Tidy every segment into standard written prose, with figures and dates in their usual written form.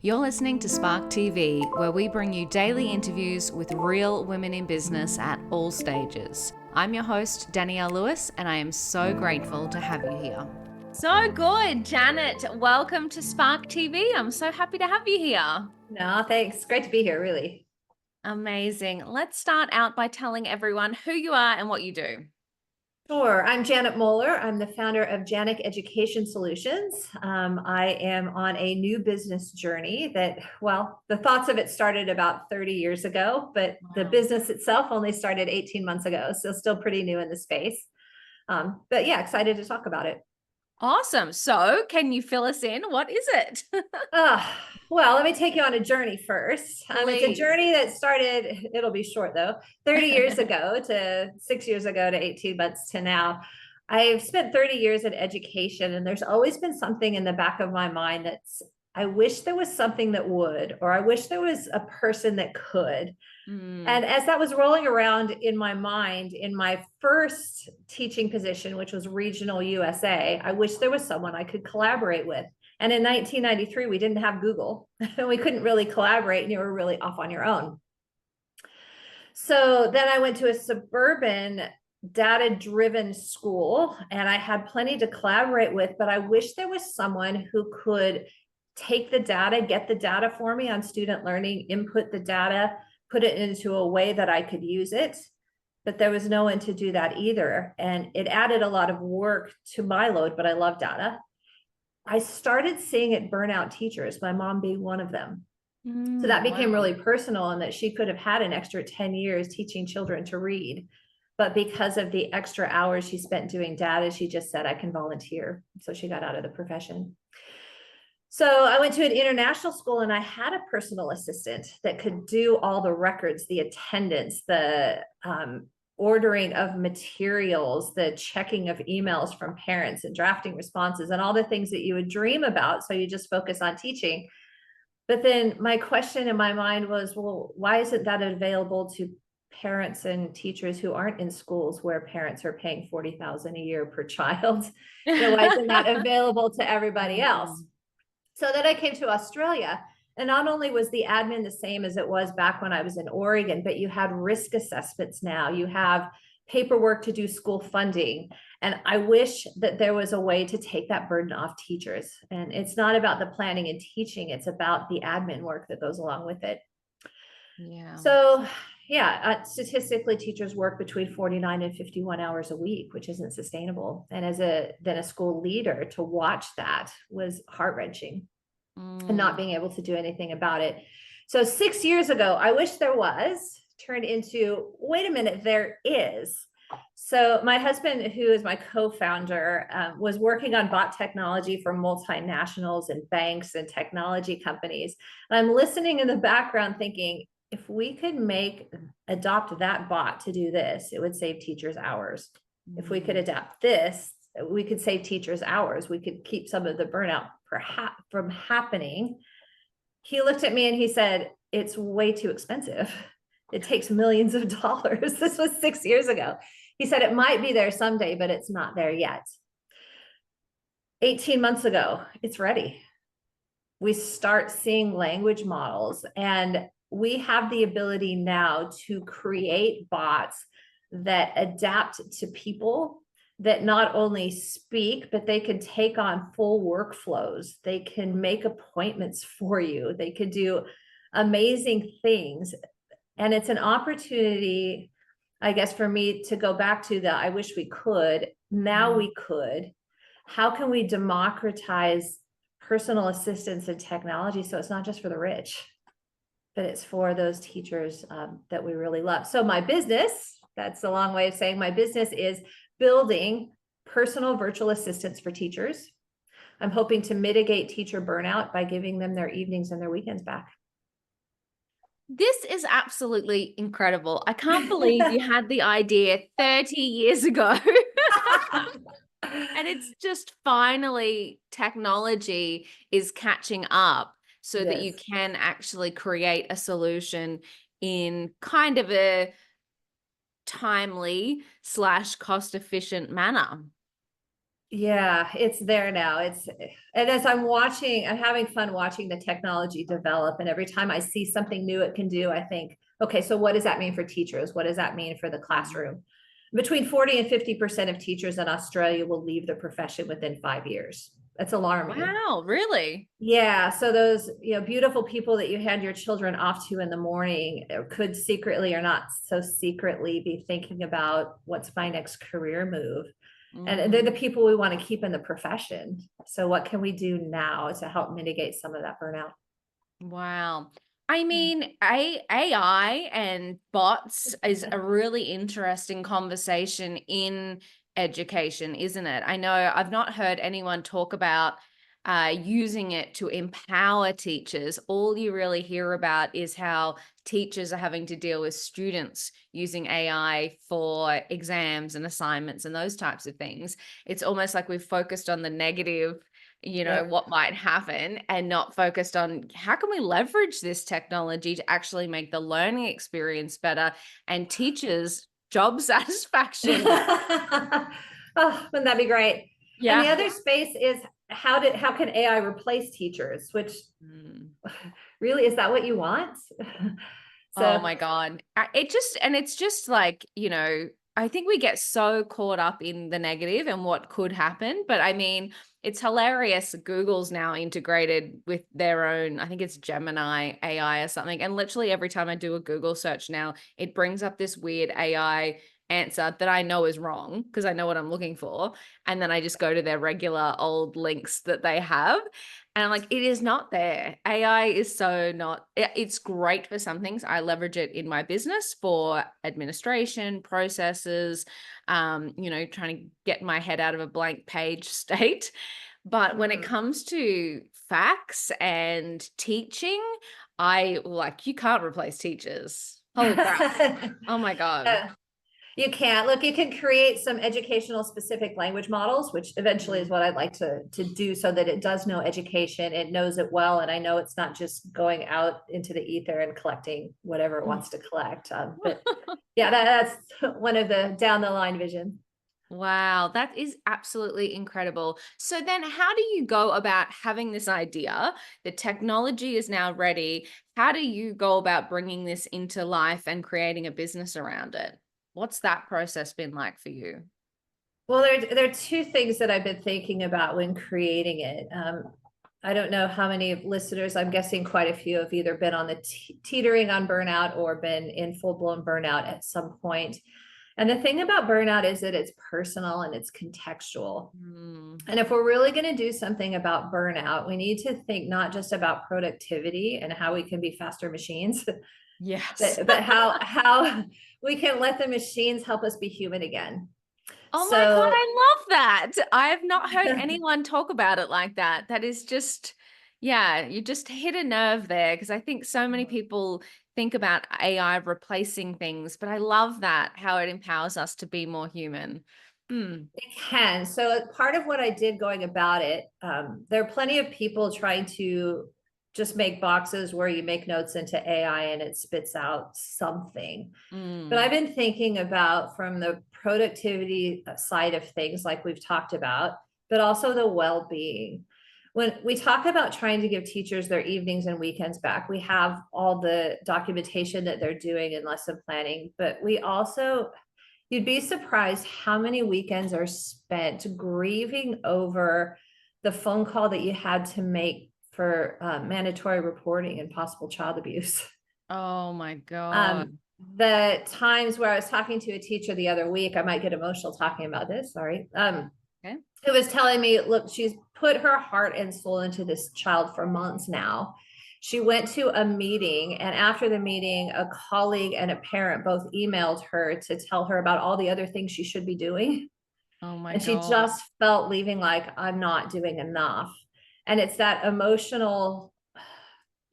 You're listening to Spark TV, where we bring you daily interviews with real women in business at all stages. I'm your host, Danielle Lewis, and I am so grateful to have you here. So good, Janet. Welcome to Spark TV. I'm so happy to have you here. No, thanks. Great to be here, really. Amazing. Let's start out by telling everyone who you are and what you do. Sure. I'm Jannic Moeller. I'm the founder of Jannic Education Solutions. I am on a new business journey that, well, the thoughts of it started about 30 years ago, but the business itself only started 18 months ago. So still pretty new in the space. But yeah, excited to talk about it. Awesome. So can you fill us in? What is it? Well, let me take you on a journey first. It's a journey that started, it'll be short though, 30 years ago to 6 years ago to 18 months to now. I've spent 30 years in education, and there's always been something in the back of my mind that's, I wish there was something that would, or I wish there was a person that could. And as that was rolling around in my mind, in my first teaching position, which was regional USA, I wish there was someone I could collaborate with. And in 1993, we didn't have Google, and we couldn't really collaborate, and you were really off on your own. So then I went to a suburban data-driven school, and I had plenty to collaborate with, but I wish there was someone who could take the data, get the data for me on student learning, input the data, put it into a way that I could use it. But there was no one to do that either. And it added a lot of work to my load, but I love data. I started seeing it burn out teachers, my mom being one of them. So that became really personal, and that she could have had an extra 10 years teaching children to read. But because of the extra hours she spent doing data, she just said, I can volunteer. So she got out of the profession. So I went to an international school, and I had a personal assistant that could do all the records, the attendance, the ordering of materials, the checking of emails from parents and drafting responses, and all the things that you would dream about. So you just focus on teaching. But then my question in my mind was, well, why isn't that available to parents and teachers who aren't in schools where parents are paying $40,000 a year per child? Why isn't that available to everybody else? So then I came to Australia, and not only was the admin the same as it was back when I was in Oregon, but you had risk assessments now. You have paperwork to do school funding. And I wish that there was a way to take that burden off teachers. And it's not about the planning and teaching, it's about the admin work that goes along with it. Yeah. So yeah, statistically, teachers work between 49 and 51 hours a week, which isn't sustainable. And as a school leader, to watch that was heart-wrenching, and not being able to do anything about it. So 6 years ago, I wish there was, turned into, wait a minute, there is. So my husband, who is my co-founder, was working on bot technology for multinationals and banks and technology companies. And I'm listening in the background thinking, if we could adopt that bot to do this, it would save teachers hours. If we could adapt this, we could save teachers hours. We could keep some of the burnout perhaps from happening. He looked at me and he said, it's way too expensive. It takes millions of dollars. This was 6 years ago. He said, it might be there someday, but it's not there yet. 18 months ago, it's ready. We start seeing language models, and we have the ability now to create bots that adapt to people, that not only speak, but they can take on full workflows. They can make appointments for you. They could do amazing things. And it's an opportunity, I guess, for me to go back to the, I wish we could, now we could. How can we democratize personal assistance and technology so it's not just for the rich, but it's for those teachers that we really love? So my business, that's a long way of saying my business, is building personal virtual assistants for teachers. I'm hoping to mitigate teacher burnout by giving them their evenings and their weekends back. This is absolutely incredible. I can't believe you had the idea 30 years ago. And it's just finally technology is catching up so that you can actually create a solution in kind of a timely / cost efficient manner. Yeah, it's there now. And as I'm having fun watching the technology develop. And every time I see something new it can do, I think, okay, so what does that mean for teachers? What does that mean for the Mm. classroom? Between 40 and 50% of teachers in Australia will leave the profession within 5 years. That's alarming. Wow, really? Yeah, so those, beautiful people that you hand your children off to in the morning could secretly or not so secretly be thinking about what's my next career move. And they're the Mm. people we want to keep in the profession. So what can we do now to help mitigate some of that burnout? Wow. I mean, AI and bots is a really interesting conversation in education, isn't it? I know I've not heard anyone talk about using it to empower teachers. All you really hear about is how teachers are having to deal with students using AI for exams and assignments and those types of things. It's almost like we've focused on the negative, Yep. what might happen, and not focused on how can we leverage this technology to actually make the learning experience better and teachers job satisfaction. Oh, wouldn't that be great? And the Yeah. other space is how can AI replace teachers? Which Mm. really, is that what you want? Oh So my God. It's just like, I think we get so caught up in the negative and what could happen. But I mean, it's hilarious. Google's now integrated with their own, I think it's Gemini AI or something. And literally every time I do a Google search now, it brings up this weird AI answer that I know is wrong because I know what I'm looking for. And then I just go to their regular old links that they have. And I'm like, it is not there. AI is so not, it's great for some things. I leverage it in my business for administration, processes, trying to get my head out of a blank page state. But when it mm. comes to facts and teaching, you can't replace teachers. Holy crap. Oh my God. Yeah. You can't. Look, you can create some educational specific language models, which eventually is Mm. what I'd like to do so that it does know education, it knows it well, and I know it's not just going out into the ether and collecting whatever it wants to collect. But yeah, that's one of the down the line vision. Wow, that is absolutely incredible. So then how do you go about having this idea? The technology is now ready. How do you go about bringing this into life and creating a business around it? What's that process been like for you? Well, there are two things that I've been thinking about when creating it. I don't know how many listeners, I'm guessing quite a few have either been on the teetering on burnout or been in full blown burnout at some point. And the thing about burnout is that it's personal and it's contextual. Mm, And if we're really going to do something about burnout, we need to think not just about productivity and how we can be faster machines, yes. but how we can let the machines help us be human again. Oh my God, So I love that. I have not heard anyone talk about it like that. That is just, yeah, you just hit a nerve there because I think so many people think about AI replacing things, but I love that how it empowers us to be more human. Hmm. it can. So part of what I did going about it, there are plenty of people trying to just make boxes where you make notes into AI and it spits out something. But Mm. I've been thinking about from the productivity side of things, like we've talked about, but also the well-being. When we talk about trying to give teachers their evenings and weekends back, we have all the documentation that they're doing in lesson planning, but we also, you'd be surprised how many weekends are spent grieving over the phone call that you had to make for mandatory reporting and possible child abuse. Oh my Um, God. the times where I was talking to a teacher the other week, I might get emotional talking about this, sorry. Okay. Who was telling me, look, she's put her heart and soul into this child for months now. She went to a meeting, and after the meeting, a colleague and a parent both emailed her to tell her about all the other things she should be doing. Oh my And she God. just felt leaving like, I'm not doing enough. And it's that emotional,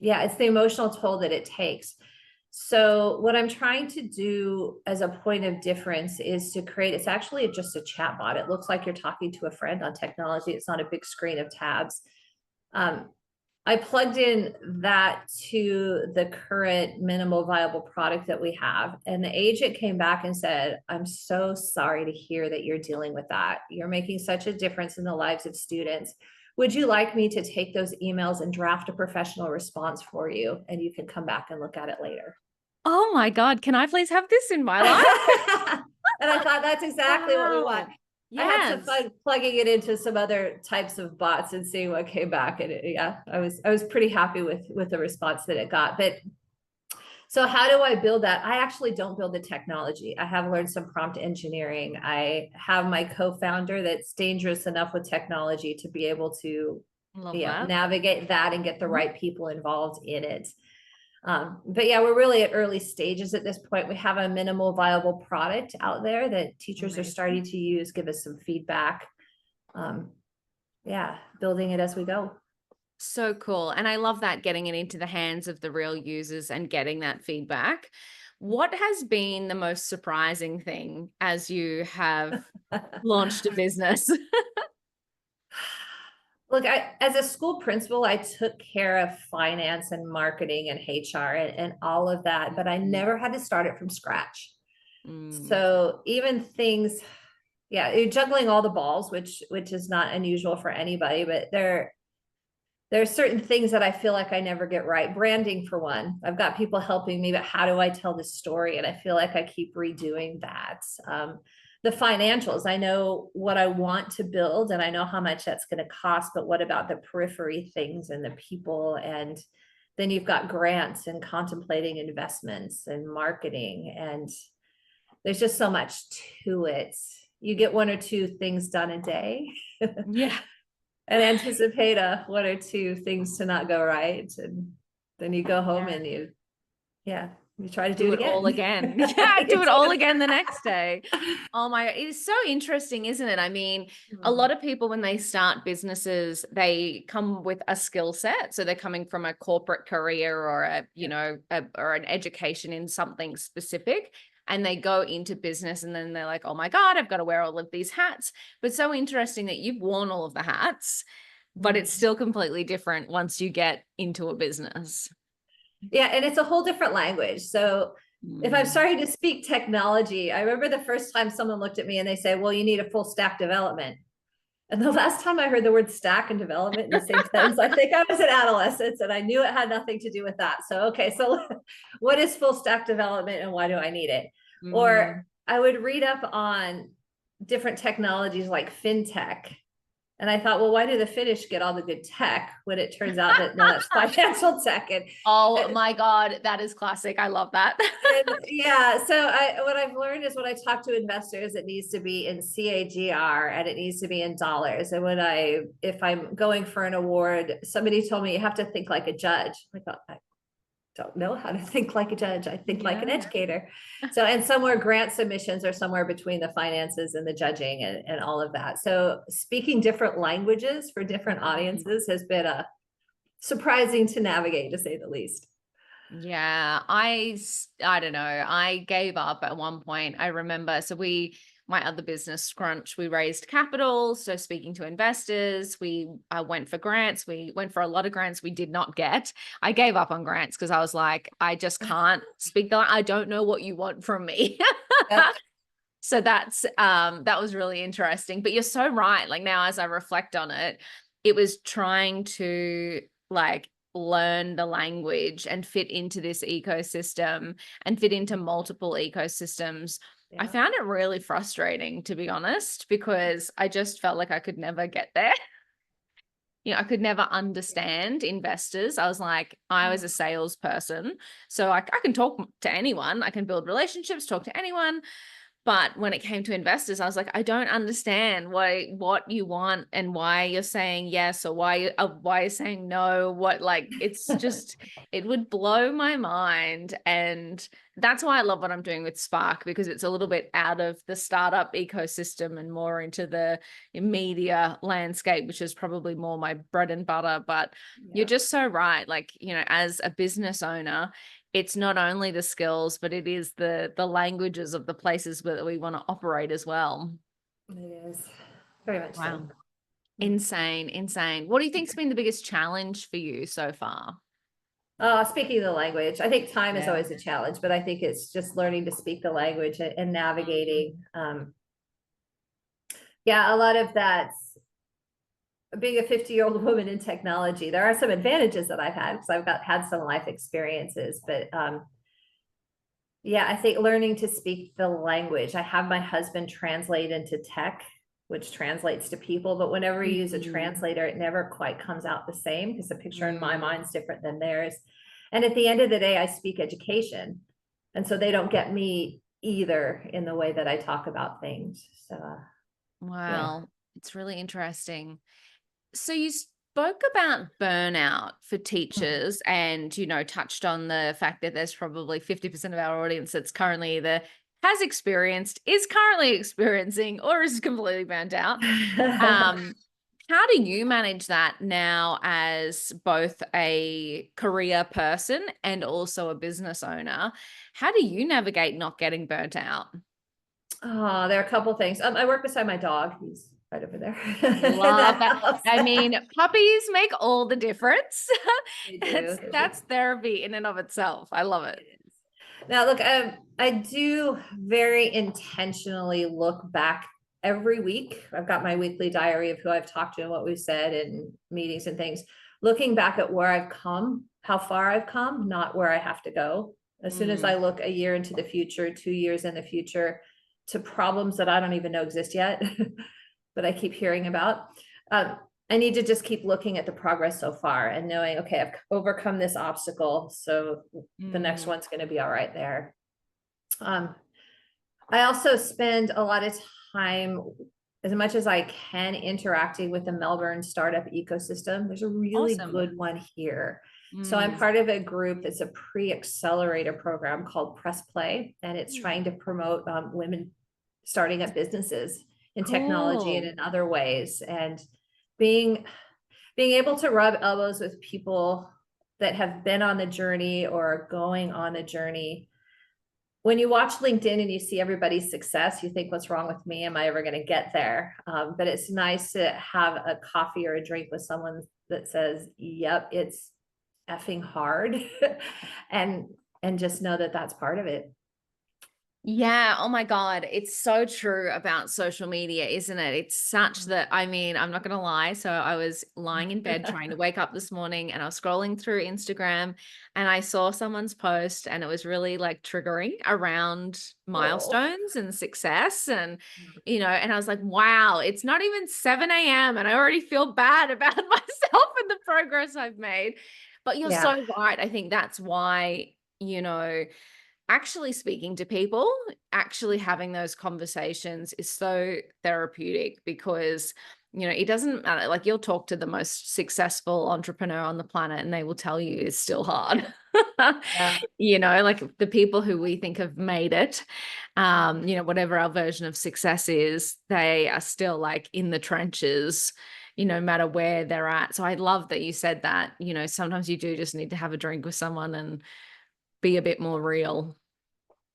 yeah, it's the emotional toll that it takes. So what I'm trying to do as a point of difference is to create, it's actually just a chat bot. It looks like you're talking to a friend on technology. It's not a big screen of tabs. Um, I plugged in that to the current minimal viable product that we have. And the agent came back and said, I'm so sorry to hear that you're dealing with that. You're making such a difference in the lives of students. Would you like me to take those emails and draft a professional response for you? And you can come back and look at it later. Oh my God, can I please have this in my life? And I thought that's exactly what we want. I had some Yes. fun plugging it into some other types of bots and seeing what came back. And I was pretty happy with the response that it got. But so how do I build that? I actually don't build the technology. I have learned some prompt engineering. I have my co-founder that's dangerous enough with technology to be able to Love that. navigate that and get the right people involved in it. But yeah, we're really at early stages at this point. We have a minimal viable product out there that teachers are starting to use, give us some feedback. Yeah, building it as we go. So cool. And I love that, getting it into the hands of the real users and getting that feedback. What has been the most surprising thing as you have launched a business? Look, as a school principal, I took care of finance and marketing and HR and all of that, but I never had to start it from scratch. So even things, yeah, you're juggling all the balls, which is not unusual for anybody, but there are certain things that I feel like I never get right. Branding, for one. I've got people helping me, but how do I tell this story? And I feel like I keep redoing that. The financials, I know what I want to build and I know how much that's going to cost, but what about the periphery things and the people? And then you've got grants and contemplating investments and marketing, and there's just so much to it. You get one or two things done a day. Yeah. And anticipate one or two things to not go right. And then you go home and you try to do it again. All again. Yeah, do it all again the next day. Oh my, it is so interesting, isn't it? I mean, a lot of people, when they start businesses, they come with a skill set. So they're coming from a corporate career or or an education in something specific. And they go into business and then they're like, oh my God, I've got to wear all of these hats. But so interesting that you've worn all of the hats, but it's still completely different once you get into a business. Yeah, and it's a whole different language. So if I'm starting to speak technology, I remember the first time someone looked at me and they said, well, you need a full stack development. And the last time I heard the word stack and development in the same sentence, I think I was an adolescent and I knew it had nothing to do with that. So, okay, so what is full stack development and why do I need it? Or I would read up on different technologies like fintech. And I thought, well, why do the Finnish get all the good tech when it turns out that no, that's financial tech? And my God, that is classic. I love that. yeah. So what I've learned is when I talk to investors, it needs to be in CAGR and it needs to be in dollars. And if I'm going for an award, somebody told me you have to think like a judge. I thought, I don't know how to think like a judge. I think like an educator. So, and somewhere grant submissions are somewhere between the finances and the judging and all of that. So speaking different languages for different audiences has been surprising to navigate, to say the least. Yeah, I don't know. I gave up at one point. I remember, so my other business, Scrunch, we raised capital. So speaking to investors, we went for grants. We went for a lot of grants we did not get. I gave up on grants because I was like, I just can't speak I don't know what you want from me. Yep. So that was really interesting. But you're so right. Like now, as I reflect on it, it was trying to learn the language and fit into this ecosystem and fit into multiple ecosystems. Yeah. I found it really frustrating, to be honest, because I just felt like I could never get there. I could never understand investors. I was like, I was a salesperson. So I can talk to anyone. I can build relationships, talk to anyone. But when it came to investors, I was like, I don't understand what you want and why you're saying yes or why you're saying no. It's just, it would blow my mind. And that's why I love what I'm doing with Spark, because it's a little bit out of the startup ecosystem and more into the media landscape, which is probably more my bread and butter. But you're just so right. As a business owner, it's not only the skills, but it is the languages of the places that we want to operate as well. It is very much so. Insane, insane. What do you think's been the biggest challenge for you so far? Speaking the language, I think time is Yeah. always a challenge, but I think it's just learning to speak the language and navigating. Yeah, a lot of that. Being a 50-year-old woman in technology, there are some advantages that I've had because had some life experiences, but yeah, I think learning to speak the language. I have my husband translate into tech, which translates to people, but whenever you use a translator, it never quite comes out the same because the picture in my mind is different than theirs. And at the end of the day, I speak education. And so they don't get me either in the way that I talk about things. So yeah. Wow. It's really interesting. So you spoke about burnout for teachers and, touched on the fact that there's probably 50% of our audience that's currently either has experienced, is currently experiencing, or is completely burnt out. How do you manage that now as both a career person and also a business owner? How do you navigate not getting burnt out? Oh, there are a couple things. I work beside my dog. He's right over there in Love the that. house. I mean, puppies make all the difference. They do. That's therapy in and of itself. I love it. Now, look, I do very intentionally look back every week. I've got my weekly diary of who I've talked to and what we've said in meetings and things, looking back at where I've come, how far I've come, not where I have to go. As soon as I look a year into the future, 2 years in the future, to problems that I don't even know exist yet, but I keep hearing about. I need to just keep looking at the progress so far and knowing, okay, I've overcome this obstacle. So the next one's going to be all right there. I also spend a lot of time, as much as I can, interacting with the Melbourne startup ecosystem. There's a really Awesome. good one here. So I'm part of a group that's a pre-accelerator program called Press Play, and it's trying to promote women starting up businesses in technology and in other ways. And being able to rub elbows with people that have been on the journey or are going on the journey. When you watch LinkedIn and you see everybody's success, you think, what's wrong with me? Am I ever going to get there? But it's nice to have a coffee or a drink with someone that says, yep, it's effing hard. and just know that that's part of it. Yeah. Oh my God. It's so true about social media, isn't it? It's such that, I mean, I'm not going to lie. So I was lying in bed trying to wake up this morning and I was scrolling through Instagram and I saw someone's post and it was really like triggering around milestones and success. And, and I was like, wow, it's not even 7 a.m. and I already feel bad about myself and the progress I've made. But you're so right. I think that's why, actually speaking to people, actually having those conversations is so therapeutic because, it doesn't matter. Like you'll talk to the most successful entrepreneur on the planet and they will tell you it's still hard. Like the people who we think have made it, whatever our version of success is, they are still like in the trenches, no matter where they're at. So I love that you said that, sometimes you do just need to have a drink with someone and be a bit more real.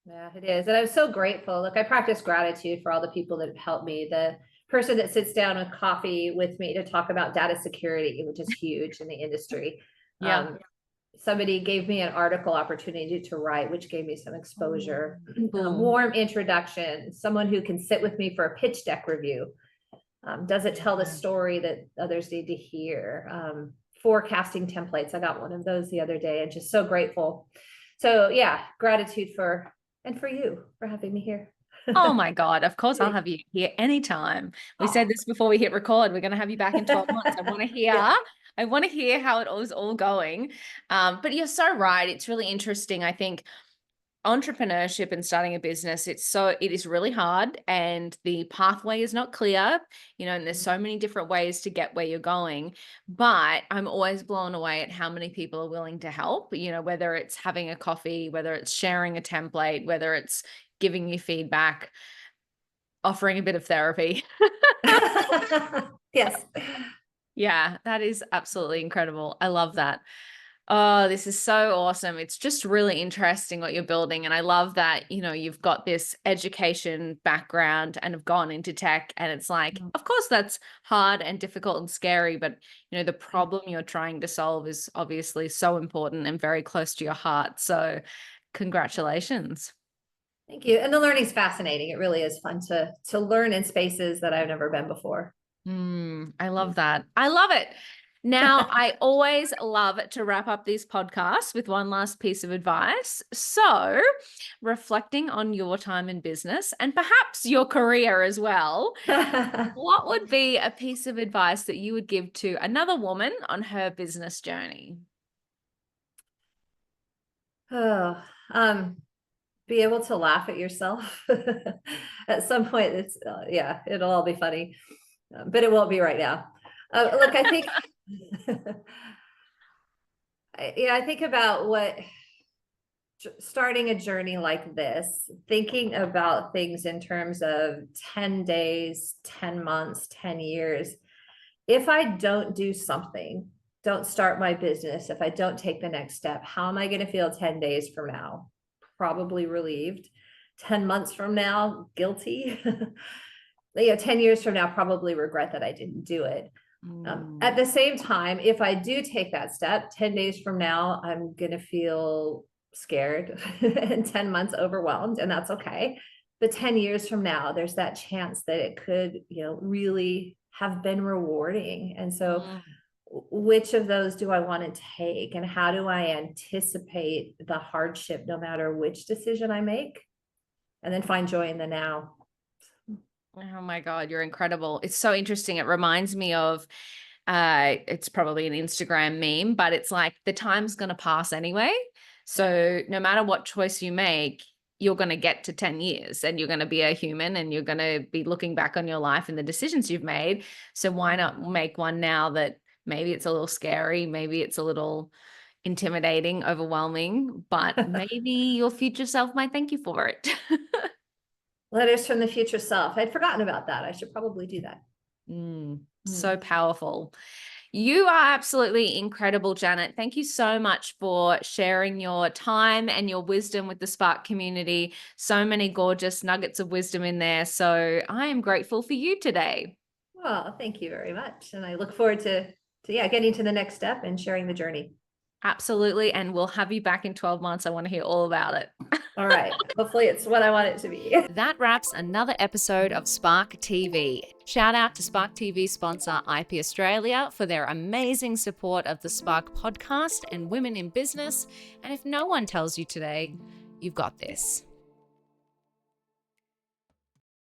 Yeah, it is. And I'm so grateful. Look, I practice gratitude for all the people that have helped me. The person that sits down with coffee with me to talk about data security, which is huge in the industry. Yeah. Somebody gave me an article opportunity to write, which gave me some exposure. Cool. Warm introduction, someone who can sit with me for a pitch deck review. Does it tell the story that others need to hear? Forecasting templates. I got one of those the other day and just so grateful. So yeah, gratitude for you for having me here. Oh my God. Of course, I'll have you here anytime. We said this before we hit record. We're going to have you back in 12 months. I want to hear, I want to hear how it was all going. But you're so right. It's really interesting. I think entrepreneurship and starting a business, it is really hard and the pathway is not clear, and there's so many different ways to get where you're going, but I'm always blown away at how many people are willing to help, whether it's having a coffee, whether it's sharing a template, whether it's giving you feedback, offering a bit of therapy. Yes. Yeah, that is absolutely incredible. I love that. Oh, this is so awesome. It's just really interesting what you're building. And I love that, you've got this education background and have gone into tech. And it's like, Mm. of course, that's hard and difficult and scary, but the Yeah. problem you're trying to solve is obviously so important and very close to your heart. So congratulations. Thank you. And the learning's fascinating. It really is fun to learn in spaces that I've never been before. I love that. I love it. Now, I always love to wrap up these podcasts with one last piece of advice. So, reflecting on your time in business and perhaps your career as well, what would be a piece of advice that you would give to another woman on her business journey? Oh, be able to laugh at yourself. At some point, yeah, it'll all be funny, but it won't be right now. Look, I think, I think about starting a journey like this, thinking about things in terms of 10 days, 10 months, 10 years. If I don't do something, don't start my business, if I don't take the next step, how am I going to feel 10 days from now? Probably relieved. 10 months from now, guilty. 10 years from now, probably regret that I didn't do it. At the same time, if I do take that step, 10 days from now, I'm going to feel scared and 10 months overwhelmed, and that's okay. But 10 years from now, there's that chance that it could, really have been rewarding. And so which of those do I want to take, and how do I anticipate the hardship no matter which decision I make, and then find joy in the now. Oh my God, you're incredible. It's so interesting. It reminds me of, it's probably an Instagram meme, but it's like the time's going to pass anyway. So no matter what choice you make, you're going to get to 10 years and you're going to be a human and you're going to be looking back on your life and the decisions you've made. So why not make one now that maybe it's a little scary, maybe it's a little intimidating, overwhelming, but maybe your future self might thank you for it. Letters from the future self. I'd forgotten about that. I should probably do that. So powerful. You are absolutely incredible, Jannic. Thank you so much for sharing your time and your wisdom with the Spark community. So many gorgeous nuggets of wisdom in there. So I am grateful for you today. Well, thank you very much. And I look forward to getting to the next step and sharing the journey. Absolutely. And we'll have you back in 12 months. I want to hear all about it. All right. Hopefully it's what I want it to be. That wraps another episode of Spark TV. Shout out to Spark TV sponsor IP Australia for their amazing support of the Spark podcast and women in business. And if no one tells you today, you've got this.